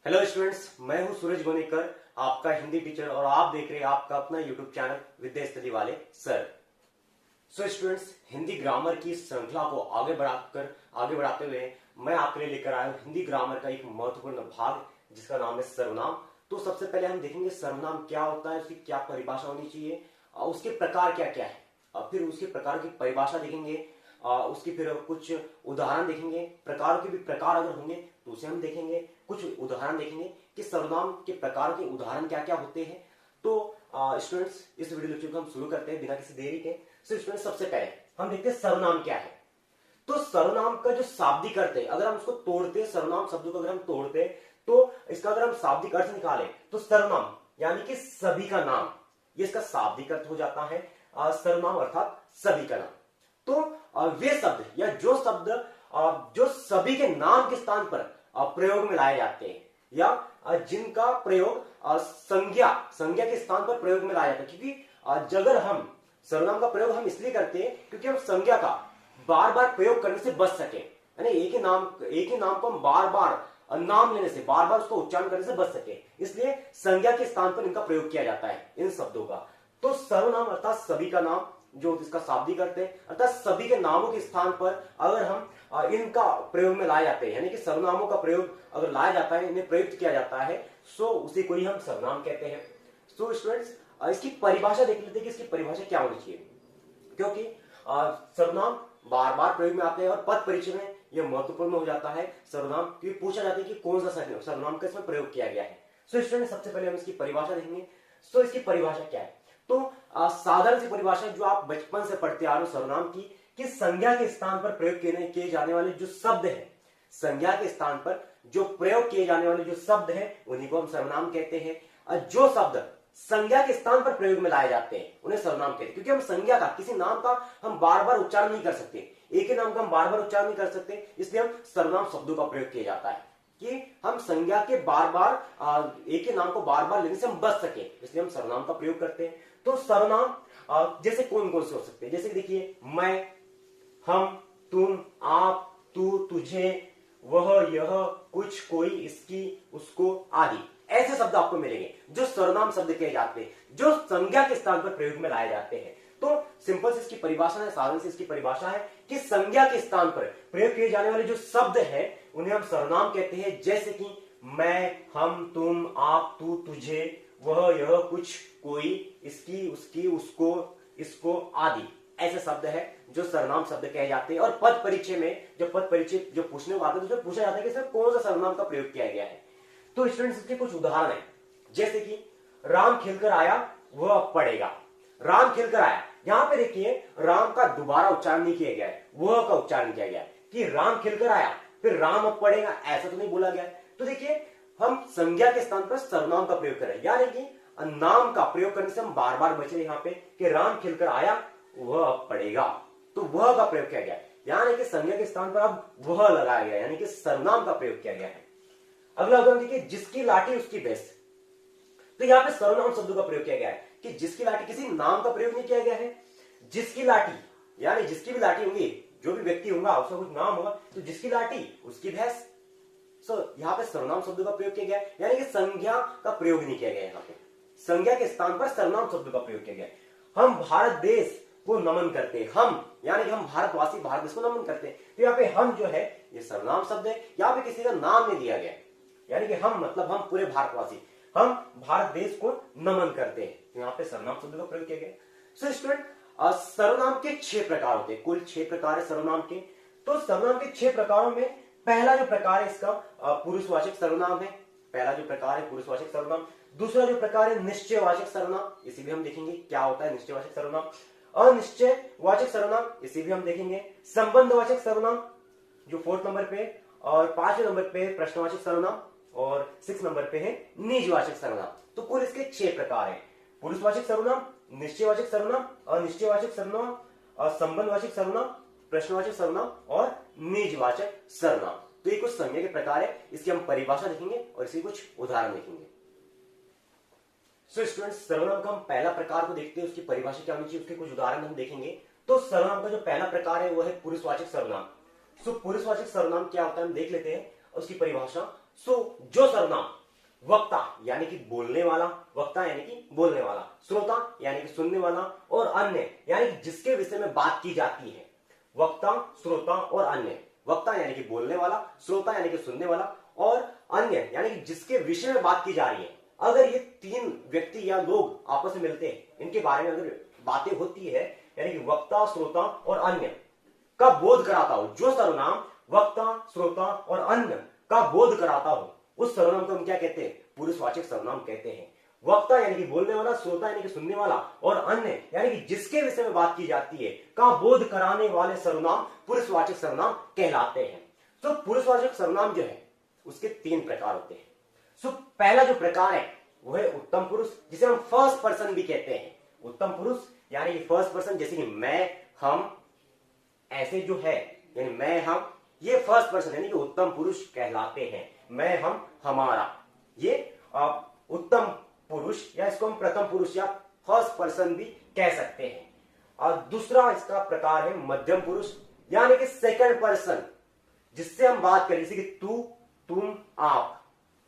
Hello students, मैं हूं सूरज गोनीकर, आपका हिंदी टीचर, और आप देख रहे हैं आपका अपना यूट्यूब चैनल विद्या स्टडी वाले sir. So students, Hindi grammar की श्रृंखला को आगे बढ़ाते हुए मैं आपके लिए लेकर आया हूं हिंदी ग्रामर का एक महत्वपूर्ण भाग जिसका नाम है सर्वनाम। तो सबसे पहले हम देखेंगे सर्वनाम क्या होता है, उसकी क्या परिभाषा होनी चाहिए, उसके प्रकार क्या क्या है, फिर उसके प्रकार की परिभाषा देखेंगे, उसकी फिर कुछ उदाहरण देखेंगे। प्रकार के भी प्रकार अगर होंगे तो उसे हम देखेंगे, कुछ उदाहरण देखेंगे कि सर्वनाम के प्रकार के उदाहरण क्या क्या होते हैं। तो स्टूडेंट्स, इस वीडियो लेक्चर को हम शुरू करते हैं बिना किसी देरी के। सो स्टूडेंट्स, सबसे पहले हम देखते हैं सर्वनाम क्या है। तो सर्वनाम का जो शाब्दिक अर्थ है, अगर हम उसको तोड़ते, सर्वनाम शब्दों को अगर हम तोड़ते तो इसका अगर हम शाब्दिक अर्थ निकाले तो सर्वनाम यानी कि सभी का नाम, ये इसका शाब्दिक अर्थ हो जाता है। सर्वनाम अर्थात सभी का नाम। तो वे शब्द या जो शब्द जो सभी के नाम के स्थान पर प्रयोग में लाए जाते हैं, या जिनका प्रयोग संज्ञा के स्थान पर प्रयोग में लाया जाता है। क्योंकि अगर हम सर्वनाम का प्रयोग हम इसलिए करते हैं क्योंकि हम संज्ञा का बार बार प्रयोग करने से बच सके, यानी एक ही नाम को हम बार बार नाम लेने से, बार बार उसको उच्चारण करने से बच सके, इसलिए संज्ञा के स्थान पर इनका प्रयोग किया जाता है इन शब्दों का। तो सर्वनाम अर्थात सभी का नाम, जो इसका शाब्दिक अर्थ है, अर्थात सभी के नामों के स्थान पर अगर हम इनका प्रयोग में लाए जाते हैं, यानी कि सर्वनामों का प्रयोग अगर लाया जाता है, इन्हें प्रयुक्त किया जाता है, सो उसी को ही हम सर्वनाम कहते हैं। सो स्टूडेंट्स, इसकी परिभाषा देख लेते हैं कि इसकी परिभाषा क्या होनी चाहिए, क्योंकि सर्वनाम बार बार प्रयोग में आते हैं और पद परिचय में यह महत्वपूर्ण हो जाता है सर्वनाम, क्योंकि पूछा जाता है कि कौन सा सर्वनाम का इसमें प्रयोग किया गया है। सो स्टूडेंट, सबसे पहले हम इसकी परिभाषा देखेंगे। सो इसकी परिभाषा क्या है, तो साधारण सी परिभाषा जो आप बचपन से पढ़ते आ रहे हो सर्वनाम की, कि संज्ञा के स्थान पर प्रयोग किए जाने वाले जो शब्द है, संज्ञा के स्थान पर जो प्रयोग किए जाने वाले जो शब्द है उन्हीं को हम सर्वनाम कहते हैं। जो शब्द संज्ञा के स्थान पर प्रयोग में लाए जाते हैं उन्हें सर्वनाम कहते हैं, क्योंकि हम संज्ञा का, किसी नाम का हम बार बार उच्चारण नहीं कर सकते, एक ही नाम का हम बार बार उच्चारण नहीं कर सकते, इसलिए हम सर्वनाम शब्दों का प्रयोग किया जाता है कि हम संज्ञा के बार बार एक ही नाम को बार बार लेने से हम बच सके, इसलिए हम सर्वनाम का प्रयोग करते हैं। तो सर्वनाम जैसे कौन कौन से हो सकते हैं, जैसे देखिए मैं, हम, तुम, आप, तू, तुझे, वह, यह, कुछ, कोई, इसकी, उसको आदि, ऐसे शब्द आपको मिलेंगे जो सर्वनाम शब्द कहे जाते हैं, जो संज्ञा के स्थान पर प्रयोग में लाए जाते हैं। तो सिंपल से इसकी परिभाषा है, साधारण से इसकी परिभाषा है कि संज्ञा के स्थान पर प्रयोग किए जाने वाले जो शब्द है उन्हें हम सर्वनाम कहते हैं। जैसे कि मैं, हम, तुम, आप, तू, तुझे, वह, यह, कुछ, कोई, इसकी, उसकी, उसको, इसको आदि, ऐसे शब्द है जो सर्वनाम शब्द कहे जाते हैं। और पद परिचय में जो पूछने को आते हैं तो पूछा जाता है कि इसमें कौन सा सर्वनाम का प्रयोग किया गया है। तो स्टूडेंट्स, इसके कुछ उदाहरण है, जैसे कि राम खिलकर आया वह अब पढ़ेगा। राम खिलकर आया, यहां पे देखिए राम का दोबारा उच्चारण नहीं किया गया है, वह का उच्चारण किया गया है कि राम खिलकर आया, फिर राम अब पढ़ेगा, ऐसा तो नहीं बोला गया है। तो देखिए हम संज्ञा के स्थान पर सर्वनाम का प्रयोग करें, यानी कि नाम का प्रयोग करने से हम बार बार बचे यहाँ पे कि राम खिलकर आया वह अब पढ़ेगा, तो वह का प्रयोग किया गया, यानी कि संज्ञा के स्थान पर अब वह लगाया गया, यानी कि सर्वनाम का प्रयोग किया गया है। अगला उदाहरण देखिए, जिसकी लाठी उसकी भैंस। तो यहाँ पे सर्वनाम शब्दों का प्रयोग किया गया है कि जिसकी लाठी, किसी नाम का प्रयोग नहीं किया गया है। जिसकी लाठी यानी जिसकी भी लाठी होगी, जो भी व्यक्ति होगा उसका कुछ नाम होगा, तो जिसकी लाठी उसकी भैंस। सो यहाँ पे सर्वनाम शब्दों का प्रयोग किया गया है, यानी कि संज्ञा का प्रयोग नहीं किया गया। यहाँ पे संज्ञा के स्थान पर सर्वनाम शब्दों का प्रयोग किया गया है। हम भारत देश को नमन करते हैं, हम यानी कि हम भारतवासी भारत देश को नमन करते हैं। तो यहाँ पे हम जो है ये सर्वनाम शब्द है, यहाँ पे किसी का नाम नहीं दिया गया, यानी कि हम मतलब हम पूरे भारतवासी, हम भारत देश को नमन करते हैं, तो यहाँ पे सर्वनाम शब्द का प्रयोग किया गया। सो स्टूडेंट, सर्वनाम के 6 प्रकार होते हैं, कुल 6 प्रकार है सर्वनाम के। तो सर्वनाम के 6 प्रकारों में पहला जो प्रकार है इसका पुरुषवाचक सर्वनाम है, पहला जो प्रकार है पुरुषवाचक सर्वनाम। दूसरा जो प्रकार है निश्चयवाचक सर्वनाम, इसी भी हम देखेंगे क्या होता है निश्चयवाचक सर्वनाम। अनिश्चयवाचक सर्वनाम, इसी भी हम देखेंगे। संबंधवाचक सर्वनाम जो 4th नंबर पे, और 5वें नंबर पे प्रश्नवाचक सर्वनाम, और 6 नंबर पे है निजवाचक सर्वनाम। तो कुल इसके 6 प्रकार है, पुरुषवाचक सर्वनाम, निश्चयवाचक सर्वनाम, अनिश्चयवाचक सर्वनाम, संबंधवाचक सर्वनाम, प्रश्नवाचक सर्वनाम और निजवाचक सर्वनाम। तो ये कुछ संज्ञा के प्रकार है, इसकी हम परिभाषा देखेंगे और इसके कुछ उदाहरण देखेंगे। सो स्टूडेंट्स, सर्वनाम का हम पहला प्रकार को देखते हैं, उसकी परिभाषा क्या होनी चाहिए, उसके कुछ उदाहरण हम देखेंगे। तो सर्वनाम का जो पहला प्रकार है वो है पुरुषवाचक सर्वनाम। सो पुरुषवाचक सर्वनाम क्या होता है हम देख लेते हैं उसकी परिभाषा। सो जो सर्वनाम वक्ता यानी कि बोलने वाला, वक्ता यानी कि बोलने वाला, श्रोता यानी कि सुनने वाला, और अन्य यानी कि जिसके विषय में बात की जाती है। वक्ता, श्रोता और अन्य। वक्ता यानी कि बोलने वाला, श्रोता यानी कि सुनने वाला, और अन्य यानी कि जिसके विषय में बात की जा रही है। अगर ये तीन व्यक्ति या लोग आपस में मिलते हैं, इनके बारे में अगर बातें होती है, यानी कि वक्ता, श्रोता और अन्य का बोध कराता हो, जो सर्वनाम वक्ता, श्रोता और अन्य का बोध कराता हो, उस सर्वनाम को हम क्या कहते हैं? पुरुषवाचक सर्वनाम कहते हैं। वक्ता यानी कि बोलने वाला, श्रोता यानी कि सुनने वाला, और अन्य यानी कि जिसके विषय में बात की जाती है का बोध कराने वाले सर्वनाम पुरुषवाचक सर्वनाम कहलाते हैं। तो पुरुषवाचक सर्वनाम जो है उसके तीन प्रकार होते हैं। सो पहला जो प्रकार है वो है उत्तम पुरुष, जिसे हम फर्स्ट पर्सन भी कहते हैं। उत्तम पुरुष यानी कि फर्स्ट पर्सन, जैसे कि मैं, हम, ऐसे जो है, यानी मैं, हम, ये फर्स्ट पर्सन यानी कि उत्तम पुरुष कहलाते हैं। मैं, हम, हमारा, ये उत्तम पुरुष, या इसको हम प्रथम पुरुष या फर्स्ट पर्सन भी कह सकते हैं। और दूसरा इसका प्रकार है मध्यम पुरुष, यानी कि सेकंड पर्सन, जिससे हम बात करें, जैसे कि तू, तुम, आप,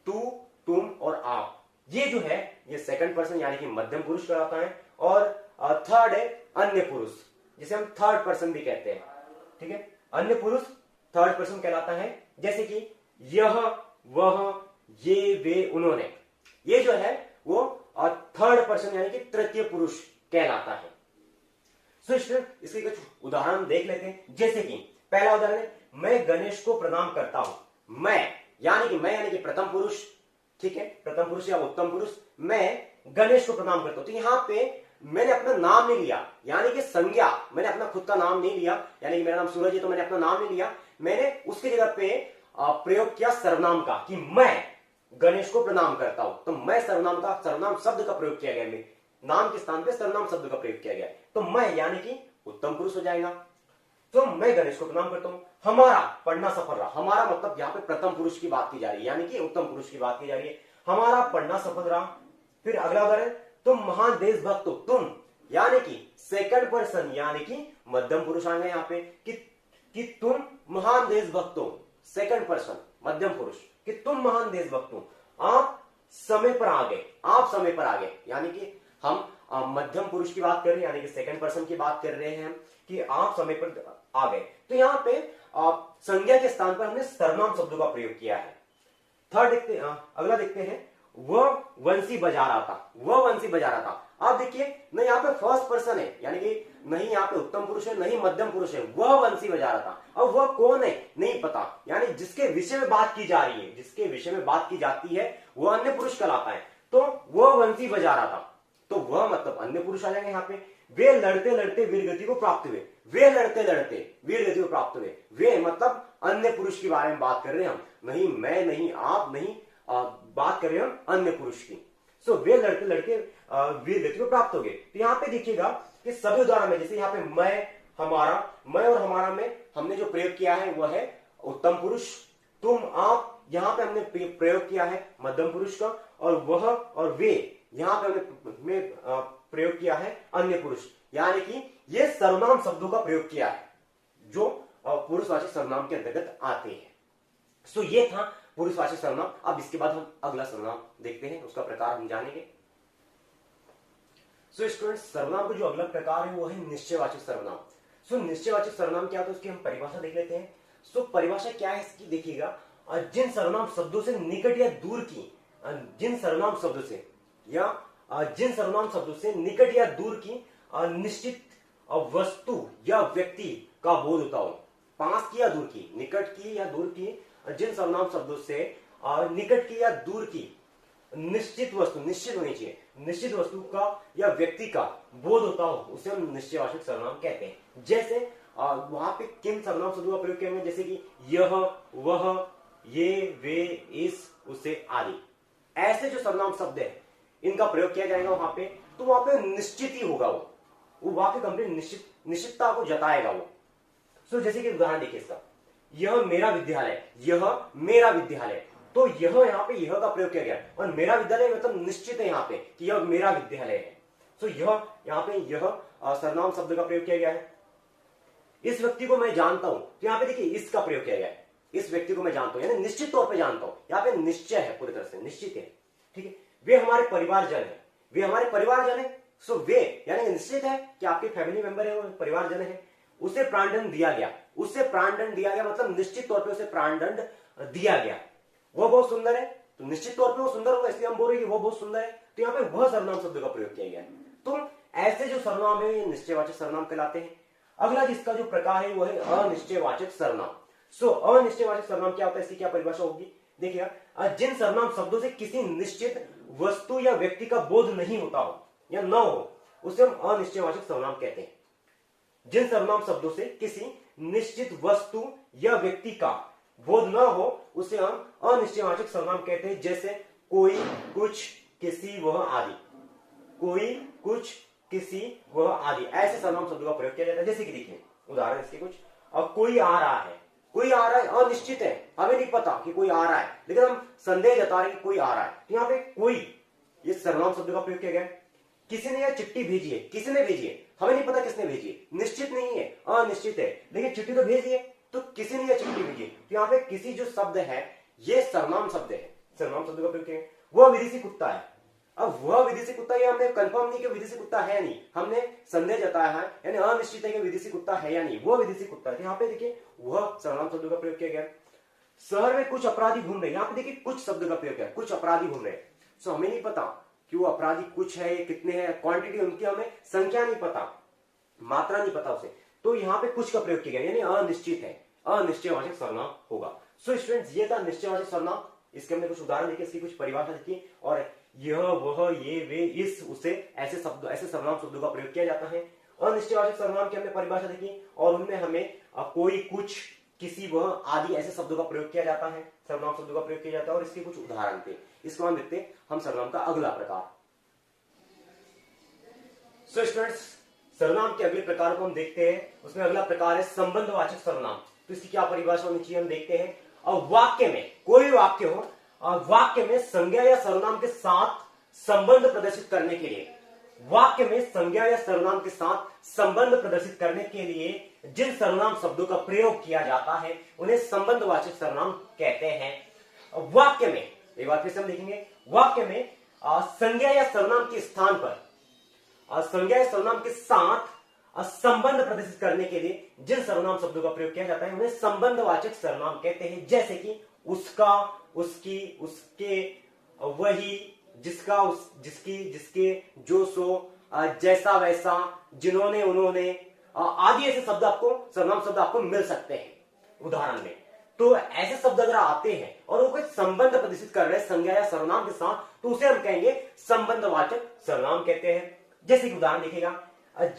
तू, तुम और आप, ये जो है ये सेकंड पर्सन यानी कि मध्यम पुरुष कहलाता है। और थर्ड है अन्य पुरुष, जिसे हम थर्ड पर्सन भी कहते हैं। ठीक है, अन्य पुरुष थर्ड पर्सन कहलाता है, जैसे कि यह, वह, ये, वे, उन्होंने, ये जो है वो थर्ड पर्सन यानी कि तृतीय पुरुष कहलाता है। सो इसके कुछ उदाहरण देख लेते हैं। जैसे कि पहला उदाहरण है, मैं गणेश को प्रणाम करता हूं। मैं यानी कि प्रथम पुरुष, ठीक है, प्रथम पुरुष या उत्तम पुरुष, मैं गणेश को प्रणाम करता हूं। तो यहां पे मैंने अपना नाम नहीं लिया, यानी कि संज्ञा, मैंने अपना खुद का नाम नहीं लिया, यानी कि मेरा नाम सूरज है तो मैंने अपना नाम नहीं लिया, मैंने उसकी जगह पे प्रयोग किया सर्वनाम का, कि मैं गणेश को प्रणाम करता हूं। तो मैं सर्वनाम शब्द का प्रयोग किया गया, नाम के स्थान पे सर्वनाम शब्द का प्रयोग किया गया। तो मैं यानी कि उत्तम पुरुष हो जाएगा। तो मैं गणेश को प्रणाम करता हूं। हमारा पढ़ना सफल रहा, हमारा मतलब यहाँ पे प्रथम पुरुष की बात की जा रही है, यानी कि उत्तम पुरुष की बात की जा रही है। हमारा पढ़ना सफल रहा। फिर अगला उदाहरण, तुम महान देशभक्त हो। तुम यानी कि सेकंड पर्सन यानी कि मध्यम पुरुष आ गए यहाँ पे, कि तुम महान देशभक्त हो, सेकंड पर्सन मध्यम पुरुष, कि तुम महान देशभक्त हो। आप समय पर आ गए, आप समय पर आ गए, यानी कि हम मध्यम पुरुष की बात कर रहे हैं, यानी कि सेकंड पर्सन की बात कर रहे हैं कि आप समय पर आ गए। तो यहाँ पे संज्ञा के स्थान पर हमने सर्वनाम शब्दों का प्रयोग किया है। अगला देखते हैं, वह वंशी बजा रहा था। वह वंशी बजा रहा था। आप देखिए न यहाँ पे फर्स्ट पर्सन है, यानी कि नहीं यहाँ पे उत्तम पुरुष है, नहीं मध्यम पुरुष है, वह वंशी बजा रहा था। अब वह कौन है नहीं पता, यानी जिसके विषय में बात की जा रही है, जिसके विषय में बात की जाती है, वह अन्य पुरुष कहलाता है। तो वह वंशी बजा रहा था, तो वह मतलब अन्य पुरुष आ जाएंगे यहाँ पे। वे लड़ते लड़ते वीरगति को प्राप्त हुए। वे लड़ते लड़ते वीरगति को प्राप्त हुए, वे मतलब अन्य पुरुष के बारे में बात कर रहे हैं हम, नहीं मैं, नहीं आप, नहीं बात कर रहे हैं हम अन्य पुरुष की। सो वे लड़ते लड़के वीरगति को प्राप्त हो गए। तो यहाँ पे देखिएगा कि सभी उदाहरण में, जैसे यहाँ पे मैं, हमारा, मैं और हमारा में हमने जो प्रयोग किया है वह है उत्तम पुरुष। तुम, आप, यहाँ पे हमने प्रयोग किया है मध्यम पुरुष का, और वह और वे यहाँ पे हमने प्रयोग किया है अन्य पुरुष, यानी कि ये सर्वनाम शब्दों का प्रयोग किया है जो पुरुषवाचक सर्वनाम के अंतर्गत आते हैं। सो ये था पुरुषवाचक सर्वनाम। अब इसके बाद हम अगला सर्वनाम देखते हैं, उसका प्रकार हम जानेंगे। सो स्टूडेंट्स, सर्वनाम का जो अगला प्रकार है वो है निश्चयवाचक सर्वनाम। सो निश्चयवाचक सर्वनाम क्या होता है उसकी हम परिभाषा देख लेते हैं। सो परिभाषा क्या है इसकी देखिएगा, जिन सर्वनाम शब्दों से निकट या दूर की, जिन सर्वनाम शब्दों से निकट या दूर की निश्चित वस्तु या व्यक्ति का बोध होता हो। पास की या दूर की, निकट की या दूर की, जिन सर्वनाम शब्दों से निकट की या दूर की निश्चित वस्तु, निश्चित होनी चाहिए, निश्चित वस्तु का या व्यक्ति का बोध होता हो, उसे हम निश्चयवाचक सर्वनाम कहते हैं। जैसे वहां पे किन सर्वनाम शब्दों का प्रयोग किया, जैसे कि यह, वह, ये, वे, इस, उसे आदि, ऐसे जो सर्वनाम शब्द है इनका प्रयोग किया जाएगा वहां पे, तो वहां पे निश्चित ही होगा, वो वाक्य कंप्लीट निश्चितता को जताएगा वो। सो जैसे कि उदाहरण देखिए इसका, यह मेरा विद्यालय, यह मेरा विद्यालय, तो यह यहाँ पे यह का प्रयोग किया गया, और मेरा विद्यालय मतलब निश्चित है यहाँ पे कि यह मेरा विद्यालय है। सो यह यहाँ पे यह सर्वनाम शब्द का प्रयोग किया गया है। इस व्यक्ति को मैं जानता हूं, तो यहाँ पे देखिए इसका प्रयोग किया गया है। इस व्यक्ति को मैं जानता हूं, यानी निश्चित तौर पे जानता हूं, यहाँ पे निश्चय है, पूरी तरह से निश्चित है, ठीक है। वे हमारे परिवारजन है, वे हमारे परिवारजन है। सो वे यानी निश्चित है कि आपके फैमिली मेंबर है, वो परिवारजन है। उसे प्राणदंड दिया गया, उसे प्राणदंड दिया गया, मतलब निश्चित तौर पे उसे प्राणदंड दिया गया। वो बहुत सुंदर है, तो निश्चित तौर पे वो सुंदर होगा, इसलिए हम बोल रहे हैं कि वो बहुत सुंदर है। तो यहाँ पे वह सर्वनाम शब्द का प्रयोग किया गया है। तो ऐसे जो सर्वनाम है ये निश्चयवाचक सर्वनाम कहलाते हैं। अगला जिसका जो प्रकार है वो है अनिश्चयवाचक सर्वनाम। सो अनिश्चयवाचक सर्वनाम क्या होता है, इसकी क्या परिभाषा होगी, देखिएगा, जिन सर्वनाम शब्दों से किसी निश्चित वस्तु या व्यक्ति का बोध नहीं होता हो या न हो, उसे हम अनिश्चयवाचक सर्वनाम कहते हैं। जिन सर्वनाम शब्दों से किसी निश्चित वस्तु या व्यक्ति का बोध न हो, उसे हम अनिश्चयवाचक सर्वनाम कहते हैं। जैसे कोई, कुछ, किसी, वह आदि। कोई, कुछ, किसी, वह आदि, ऐसे सर्वनाम शब्दों का प्रयोग किया जाता है। जैसे कि देखिए उदाहरण इसके कुछ, अब कोई आ रहा है, कोई आ रहा है अनिश्चित है, हमें नहीं पता कि कोई आ रहा है, लेकिन हम संदेह जता रहे हैं कि कोई आ रहा है, तो यहाँ पे कोई, ये सर्वनाम शब्द का प्रयोग किया गया है। किसी ने यह चिट्ठी भेजी है, किसी ने भेजी है, हमें नहीं पता किसने भेजी है, निश्चित नहीं है, अनिश्चित है, लेकिन चिट्ठी तो भेजी है, तो किसी ने यह चिट्ठी भेजी है। तो यहाँ पे किसी जो शब्द है ये सर्वनाम शब्द है, सर्वनाम शब्द का प्रयोग किया। वह विदेशी कुत्ता है, अब वह विदेशी कुत्ता, ये हमने कंफर्म नहीं कि विदेशी कुत्ता है नहीं, हमने संदेह जताया है, यानी अनिश्चित है कि विदेशी कुत्ता है या नहीं, वो विदेशी कुत्ता है। यहाँ पे देखिए वह सर्वनाम शब्द का प्रयोग किया गया। शहर में कुछ अपराधी घूम रहे हैं, यहाँ पे देखिए कुछ शब्द का प्रयोग किया, कुछ अपराधी घूम रहे हैं। सो हमें नहीं पता कि वो अपराधी कुछ है, कितने हैं, क्वांटिटी उनकी हमें संख्या नहीं पता, मात्रा नहीं पता उसे, तो यहाँ पे कुछ का प्रयोग किया गया, यानी अनिश्चित है, अनिश्चयवाचक सर्वनाम होगा। सो स्टूडेंट्स ये था निश्चयवाचक सर्वनाम। इसके हमने कुछ उदाहरण देखे, इसकी कुछ परिभाषा देखी, और यह, वह, ये, वे, इस, उसे, ऐसे शब्द, ऐसे सर्वनाम शब्दों का प्रयोग किया जाता है। अनिश्चयवाचक सर्वनाम की हमने परिभाषा देखी, और उनमें हमें कोई, कुछ, किसी, वह आदि ऐसे शब्दों का प्रयोग किया जाता है, सर्वनाम शब्दों का प्रयोग किया जाता है, और इसके कुछ उदाहरण थे। इसको हम देखते हैं हम सर्वनाम का अगला प्रकार। सो स्टूडेंट्स सर्वनाम के अगले प्रकार को हम देखते हैं, उसमें अगला प्रकार है संबंधवाचक सर्वनाम। तो इसकी क्या परिभाषा होनी चाहिए हम देखते हैं। और वाक्य में, कोई भी वाक्य हो, वाक्य में संज्ञा या सर्वनाम के साथ संबंध प्रदर्शित करने के लिए, वाक्य में संज्ञा या सर्वनाम के साथ संबंध प्रदर्शित करने के लिए जिन सर्वनाम शब्दों का प्रयोग किया जाता है उन्हें संबंधवाचक सर्वनाम कहते हैं। वाक्य में, एक बार फिर से हम देखेंगे, वाक्य में संज्ञा या सर्वनाम के स्थान पर, संज्ञा या सर्वनाम के साथ संबंध प्रदर्शित करने के लिए जिन सर्वनाम शब्दों का प्रयोग किया जाता है उन्हें संबंधवाचक सर्वनाम कहते हैं। जैसे कि उसका, उसकी, उसके, वही, जिसका, उस, जिसकी, जिसके, जो, सो, जैसा, वैसा, जिन्होंने, उन्होंने, आदि ऐसे शब्द आपको, सर्वनाम शब्द आपको मिल सकते हैं उदाहरण में। तो ऐसे शब्द अगर आते हैं और वो कोई संबंध प्रदर्शित कर रहे हैं संज्ञा या सर्वनाम के साथ, तो उसे हम कहेंगे संबंधवाचक सर्वनाम कहते हैं। जैसे कि उदाहरण देखिएगा,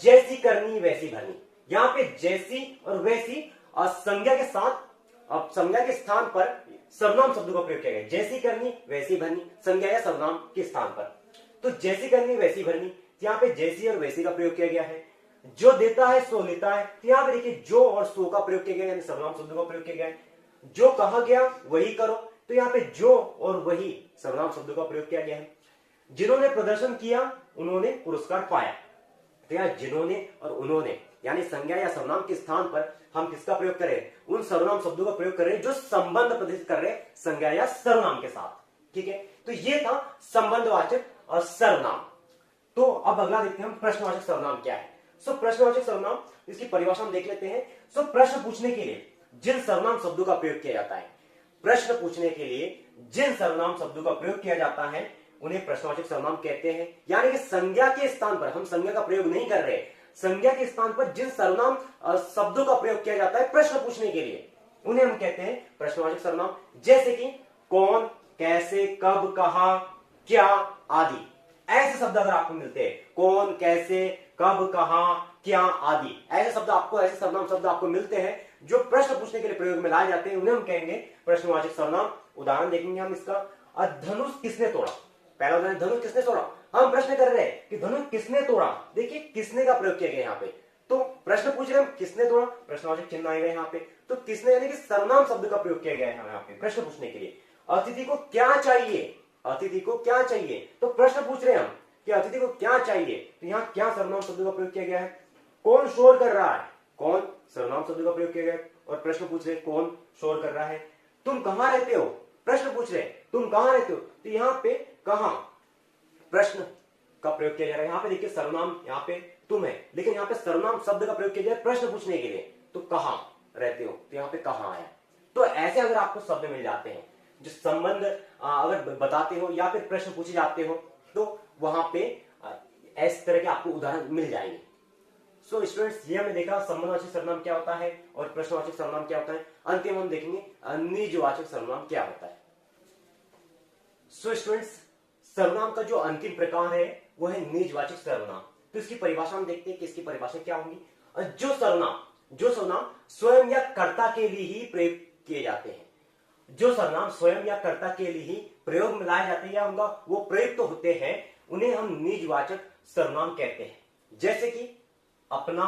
जैसी करनी वैसी भरनी, यहाँ पे जैसी और वैसी संज्ञा के साथ, संज्ञा के स्थान पर सर्वनाम शब्दों का प्रयोग किया गया। जैसी करनी वैसी भरनी, संज्ञा या सर्वनाम के स्थान पर। तो जैसी करनी वैसी भरनी, यहाँ पे जैसी और वैसी का प्रयोग किया गया है। जो देता है सो लेता है, तो यहाँ पे देखिए जो और सो का प्रयोग किया गया, यानी सर्वनाम शब्दों का प्रयोग किया गया है। जो कहा गया वही करो, तो यहाँ पे जो और वही सर्वनाम शब्दों का प्रयोग किया गया है। जिन्होंने प्रदर्शन किया उन्होंने पुरस्कार पाया, तो यहाँ जिन्होंने और उन्होंने यानी संज्ञा या सर्वनाम के स्थान पर हम किसका प्रयोग करें, उन सर्वनाम शब्दों का प्रयोग करें जो संबंध प्रदर्शित कर रहे हैं संज्ञा या सर्वनाम के साथ। ठीक है, तो ये था संबंधवाचक और सर्वनाम। तो अब अगला देखते हैं हम प्रश्नवाचक सर्वनाम क्या है। सो प्रश्नवाचक सर्वनाम, इसकी परिभाषा हम देख लेते हैं। सो प्रश्न पूछने के लिए जिन सर्वनाम शब्दों का प्रयोग किया जाता है, प्रश्न पूछने के लिए जिन सर्वनाम शब्दों का प्रयोग किया जाता है उन्हें प्रश्नवाचक सर्वनाम कहते हैं। यानी कि संज्ञा के स्थान पर, हम संज्ञा का प्रयोग नहीं कर रहे, संज्ञा के स्थान पर जिन सर्वनाम शब्दों का प्रयोग किया जाता है प्रश्न पूछने के लिए, उन्हें हम कहते हैं प्रश्नवाचक सर्वनाम। जैसे कि कौन, कैसे, कब, कहा, क्या आदि ऐसे शब्द अगर आपको मिलते हैं, कौन, कैसे, कब, कहा, क्या आदि ऐसे शब्द आपको, ऐसे सर्वनाम शब्द आपको मिलते हैं जो प्रश्न पूछने के लिए प्रयोग में लाए जाते हैं, उन्हें हम कहेंगे प्रश्नवाचक सर्वनाम। उदाहरण देखेंगे हम इसका। धनुष किसने तोड़ा, पहला उदाहरण, धनुष किसने तोड़ा, हम प्रश्न कर रहे हैं कि धनुष किसने तोड़ा। देखिए किसने का प्रयोग किया गया यहाँ पे, तो प्रश्न पूछ रहे हैं किसने तोड़ा, प्रश्नवाचक चिन्ह आएगा यहाँ पे। तो किसने यानी कि सर्वनाम शब्द का प्रयोग किया गया है यहाँ पे प्रश्न पूछने के लिए। अतिथि को क्या चाहिए, अतिथि को क्या चाहिए, तो प्रश्न पूछ रहे हैं हम कि अतिथि को क्या चाहिए, तो यहाँ क्या सर्वनाम शब्द का प्रयोग किया गया है। कौन शोर कर रहा है, कौन सर्वनाम शब्द का प्रयोग किया गया है। और प्रश्न पूछ रहे कौन शोर कर रहा है, तुम कहां रहते हो, प्रश्न पूछ रहे तुम कहां रहते हो, तो यहां पे कहां प्रश्न का प्रयोग किया जा रहा है। यहां पे देखिए सर्वनाम यहां पे तुम है, लेकिन यहां पे सर्वनाम शब्द का प्रयोग किया जा रहा है प्रश्न पूछने के लिए, तो कहां रहते हो, तो यहां पे कहां आया। तो ऐसे अगर आपको शब्द मिल जाते हैं जो संबंध अगर बताते हो या फिर प्रश्न पूछे जाते हो, तो वहां पे इस तरह के आपको उदाहरण मिल जाएंगे। सो स्टूडेंट्स, ये हमने देखा संबंधवाचक सर्वनाम क्या होता है और प्रश्नवाचक सर्वनाम क्या होता है। अंतिम हम देखेंगे निजवाचक सर्वनाम क्या होता है। सो स्टूडेंट्स, सर्वनाम का जो अंतिम प्रकार है वो है निजवाचक सर्वनाम। तो इसकी परिभाषा हम देखते हैं कि इसकी परिभाषा क्या होगी। जो सर्वनाम स्वयं या कर्ता के लिए ही प्रयोग किए जाते हैं, जो सर्वनाम स्वयं या कर्ता के लिए ही प्रयोग में लाए जाते हैं या उनका वो प्रयुक्त तो होते हैं, उन्हें हम निजवाचक सर्वनाम कहते हैं। जैसे कि अपना,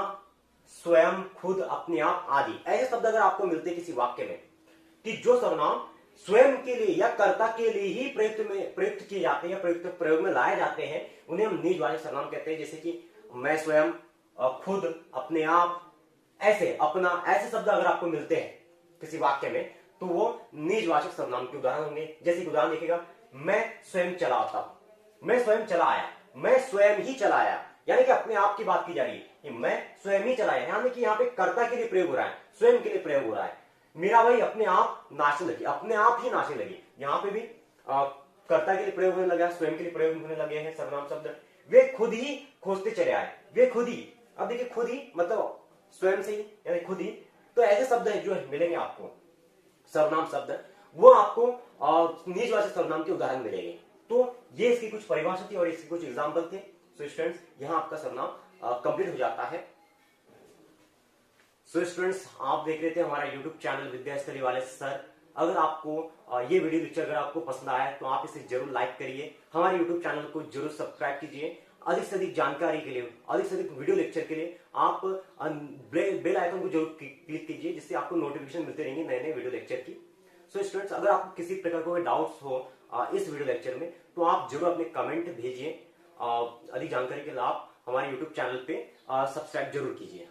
स्वयं, खुद, अपने आप आदि ऐसे शब्द अगर आपको मिलते हैं किसी वाक्य में कि जो सर्वनाम स्वयं के लिए या कर्ता के लिए ही प्रयुक्त किए जाते हैं या प्रयोग में लाए जाते हैं, उन्हें हम निजवाचक सर्वनाम कहते हैं। जैसे कि मैं स्वयं, खुद, अपने आप, ऐसे, अपना, ऐसे शब्द अगर आपको मिलते हैं किसी वाक्य में, तो वो निजवाचक सर्वनाम के उदाहरण होंगे। जैसे कि उदाहरण देखिएगा, मैं स्वयं चला आता हूं, मैं स्वयं चला आया, मैं स्वयं ही चला आया, यानी कि अपने आप की बात की जा रही है कि मैं स्वयं ही चलाया, यानी कि यहाँ पे कर्ता के लिए प्रयोग हो रहा है, स्वयं के लिए प्रयोग हो रहा है। मीरा भाई अपने आप नाचने लगी, अपने आप ही नाचने लगी, यहाँ पे भी कर्ता के लिए प्रयोग होने लगा, स्वयं के लिए प्रयोग होने लगे हैं सर्वनाम शब्द। वे खुद ही खोजते चले आए, वे खुद ही, अब देखिए खुद ही मतलब स्वयं से ही, यानी खुद ही। तो ऐसे शब्द है जो मिलेंगे आपको सर्वनाम शब्द, वो आपको निजवाचक सर्वनाम के उदाहरण मिलेंगे। तो ये इसकी कुछ परिभाषा थी और इसके कुछ एग्जाम्पल थे। सो स्टूडेंट्स, यहां आपका सर्वनाम कंप्लीट हो जाता है। सो स्टूडेंट्स, आप देख रहे थे हमारा यूट्यूब चैनल विद्या स्टडी वाले सर। अगर आपको ये वीडियो लेक्चर अगर आपको पसंद आया तो आप इसे जरूर लाइक करिए, हमारे यूट्यूब चैनल को जरूर सब्सक्राइब कीजिए। अधिक से अधिक जानकारी के लिए, अधिक से अधिक वीडियो लेक्चर के लिए आप बेल आइकन को जरूर क्लिक कीजिए, जिससे आपको नोटिफिकेशन मिलते रहेंगे नए नए वीडियो लेक्चर की। सो स्टूडेंट्स, अगर आपको किसी प्रकार कोई डाउट्स हो इस वीडियो लेक्चर में, तो आप जरूर अपने कमेंट भेजिए। अधिक जानकारी के लिए आप हमारे यूट्यूब चैनल पे सब्सक्राइब जरूर कीजिए।